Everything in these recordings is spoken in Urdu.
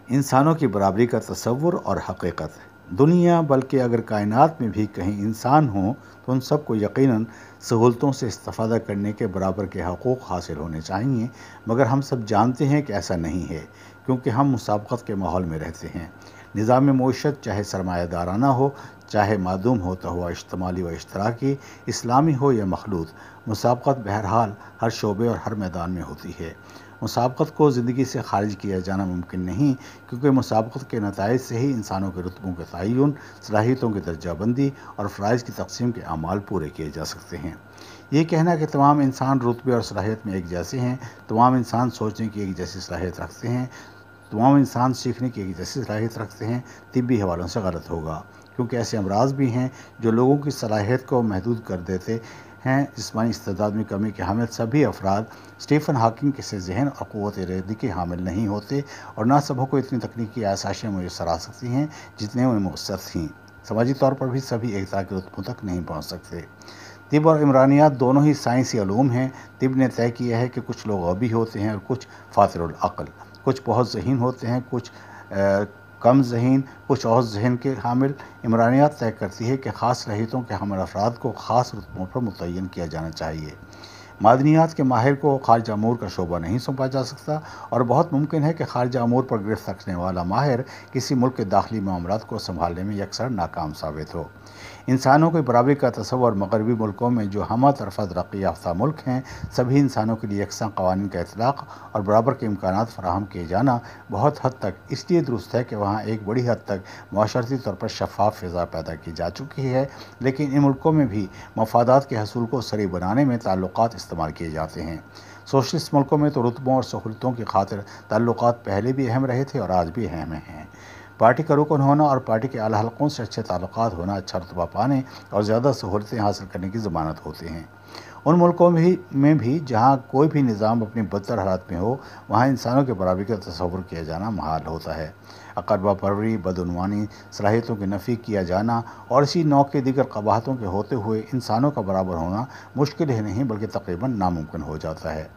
انسانوں کی برابری کا تصور اور حقیقت۔ دنیا بلکہ اگر کائنات میں بھی کہیں انسان ہوں تو ان سب کو یقیناً سہولتوں سے استفادہ کرنے کے برابر کے حقوق حاصل ہونے چاہیے، مگر ہم سب جانتے ہیں کہ ایسا نہیں ہے، کیونکہ ہم مسابقت کے ماحول میں رہتے ہیں۔ نظام معیشت چاہے سرمایہ دارانہ ہو، چاہے معدوم ہوتا ہوا اجتماعی و اشتراکی، اسلامی ہو یا مخلوط، مسابقت بہرحال ہر شعبے اور ہر میدان میں ہوتی ہے۔ مسابقت کو زندگی سے خارج کیا جانا ممکن نہیں، کیونکہ مسابقت کے نتائج سے ہی انسانوں کے رتبوں کے تعین، صلاحیتوں کی درجہ بندی اور فرائض کی تقسیم کے اعمال پورے کیے جا سکتے ہیں۔ یہ کہنا کہ تمام انسان رتبے اور صلاحیت میں ایک جیسے ہیں، تمام انسان سوچنے کی ایک جیسی صلاحیت رکھتے ہیں، تمام انسان سیکھنے کی ایک جیسی صلاحیت رکھتے ہیں، طبی حوالوں سے غلط ہوگا، کیونکہ ایسے امراض بھی ہیں جو لوگوں کی صلاحیت کو محدود کر دیتے ہیں۔ جسمانی استعداد میں کمی کے حامل سبھی افراد اسٹیفن ہاکنگ کے سے ذہن اور قوت ارادی کے حامل نہیں ہوتے، اور نہ سبوں کو اتنی تکنیکی آسائشیں میسر آ سکتی ہیں جتنے انہیں میسر تھیں۔ سماجی طور پر بھی سبھی ایک طرح کے رتبوں تک نہیں پہنچ سکتے۔ طب اور عمرانیات دونوں ہی سائنسی علوم ہیں۔ طب نے طے کیا ہے کہ کچھ لوگ غبی ہوتے ہیں اور کچھ فاطر العقل، کچھ بہت ذہین ہوتے ہیں، کچھ کم ذہین، کچھ اور ذہن کے حامل۔ عمرانیات طے کرتی ہے کہ خاص صلاحیتوں کے حامل افراد کو خاص رتبوں پر متعین کیا جانا چاہیے۔ معدنیات کے ماہر کو خارجہ امور کا شعبہ نہیں سونپا جا سکتا، اور بہت ممکن ہے کہ خارجہ امور پر گرفت رکھنے والا ماہر کسی ملک کے داخلی معاملات کو سنبھالنے میں یکسر ناکام ثابت ہو۔ انسانوں کی برابری کا تصور مغربی ملکوں میں جو ہمہ طرفہ ترقی یافتہ ملک ہیں، سبھی انسانوں کے لیے یکساں قوانین کا اطلاق اور برابر کے امکانات فراہم کیے جانا بہت حد تک اس لیے درست ہے کہ وہاں ایک بڑی حد تک معاشرتی طور پر شفاف فضا پیدا کی جا چکی ہے، لیکن ان ملکوں میں بھی مفادات کے حصول کو سریع بنانے میں تعلقات استعمال کیے جاتے ہیں۔ سوشلسٹ ملکوں میں تو رتبوں اور سہولتوں کی خاطر تعلقات پہلے بھی اہم رہے تھے اور آج بھی اہم ہیں۔ پارٹی کا رکن ہونا اور پارٹی کے اعلیٰ حلقوں سے اچھے تعلقات ہونا اچھا رتبہ پانے اور زیادہ سہولتیں حاصل کرنے کی ضمانت ہوتے ہیں۔ ان ملکوں میں بھی جہاں کوئی بھی نظام اپنی بدتر حالات میں ہو، وہاں انسانوں کے برابری کا تصور کیا جانا محال ہوتا ہے۔ اقربا پروری، بدعنوانی، صلاحیتوں کی نفی کیا جانا اور اسی نوع کے دیگر قباحتوں کے ہوتے ہوئے انسانوں کا برابر ہونا مشکل ہی نہیں بلکہ تقریباً ناممکن ہو جاتا ہے۔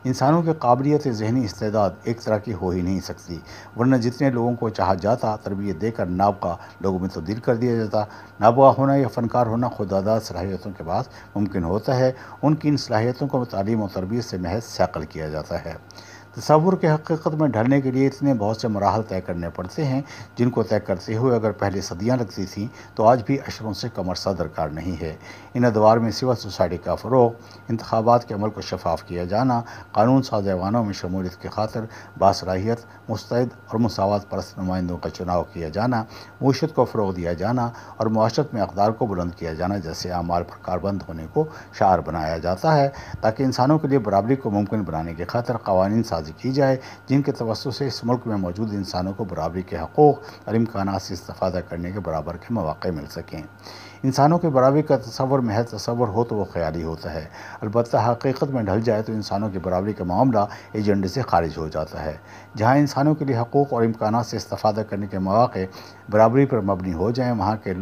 انسانوں کی قابلیت ذہنی استعداد ایک طرح کی ہو ہی نہیں سکتی، ورنہ جتنے لوگوں کو چاہا جاتا تربیت دے کر نابغہ لوگوں میں تبدیل کر دیا جاتا۔ نابغہ ہونا یا فنکار ہونا خودآزاد صلاحیتوں کے بعد ممکن ہوتا ہے، ان کی ان صلاحیتوں کو تعلیم و تربیت سے محض صقل کیا جاتا ہے۔ تصور کے حقیقت میں ڈھلنے کے لیے اتنے بہت سے مراحل طے کرنے پڑتے ہیں، جن کو طے کرتے ہوئے اگر پہلے صدیاں لگتی تھیں تو آج بھی اشروں سے کم عرصہ درکار نہیں ہے۔ ان ادوار میں سول سوسائٹی کا فروغ، انتخابات کے عمل کو شفاف کیا جانا، قانون ساز ایوانوں میں شمولیت کی خاطر باصلاحیت، مستعد اور مساوات پرست نمائندوں کا چناؤ کیا جانا، معیشت کو فروغ دیا جانا اور معاشرت میں اقدار کو بلند کیا جانا جیسے اعمال پر کاربند ہونے کو شعار بنایا جاتا ہے، تاکہ انسانوں کے لیے برابری کو ممکن بنانے کی خاطر قوانین سازی کی جائے جن کے توسط سے اس ملک میں موجود انسانوں کو برابری کے حقوق اور امکانات سے استفادہ کرنے کے برابر کے مواقع مل سکیں۔ انسانوں کی برابری کا تصور محض تصور ہو تو وہ خیالی ہوتا ہے، البتہ حقیقت میں ڈھل جائے تو انسانوں کی برابری کا معاملہ ایجنڈے سے خارج ہو جاتا ہے۔ جہاں انسانوں کے لیے حقوق اور امکانات سے استفادہ کرنے کے مواقع برابری پر مبنی ہو جائیں، وہاں کے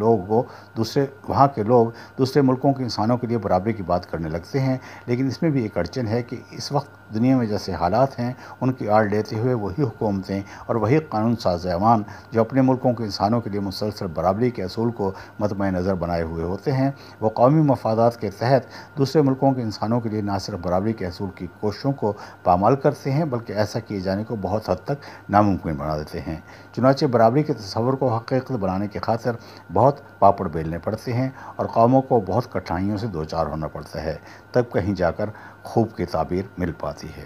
لوگ دوسرے ملکوں کے انسانوں کے لیے برابری کی بات کرنے لگتے ہیں۔ لیکن اس میں بھی ایک اڑچن ہے کہ اس وقت دنیا میں جیسے حالات ہیں ان کی آڑ لیتے ہوئے وہی حکومتیں اور وہی قانون ساز ایوان جو اپنے ملکوں کے انسانوں کے لیے مسلسل برابری کے اصول کو مطمع نظر بنائے ہوئے ہوتے ہیں، وہ قومی مفادات کے تحت دوسرے ملکوں کے انسانوں کے لیے نہ صرف برابری کے اصول کی کوششوں کو پامال کرتے ہیں بلکہ ایسا کیے جانے کو بہت حد تک ناممکن بنا دیتے ہیں۔ چنانچہ برابری کے تصور کو حقیقت بنانے کی خاطر بہت پاپڑ بیلنے پڑتے ہیں اور قوموں کو بہت کٹھنائیوں سے دوچار ہونا پڑتا ہے، تب کہیں جا کر خوب کی تعبیر مل پاتی ہے۔